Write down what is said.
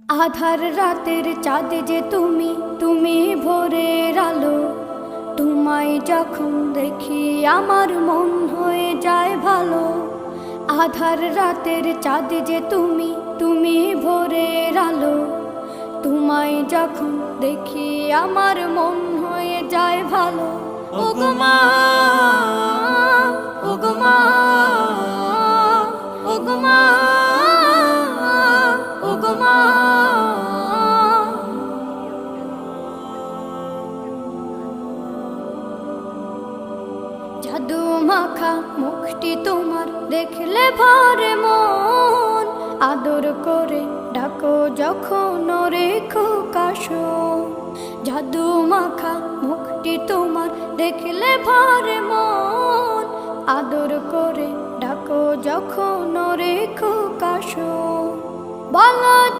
আধার রাতের চাঁদ যে তুমি, তুমি ভোরের আলো। তোমায় যখন দেখি আমার মন হয়ে যায় ভালো। আধার রাতের চাঁদ যে তুমি, তুমি ভোরের আলো। তোমায় যখন দেখি আমার মন হয়ে যায় ভালো। ওগো মা, ওগো মা, ওগো মা, ওগো মা। জাদু মাখা মুখটি তোমার দেখলে ভরে মন। আদর করে ডাকো যখন রেখো কাশন। জাদু মাখা মুখটি তোমার দেখলে ভরে মন। আদর করে ডাকো যখন রেখো কাশন। বলো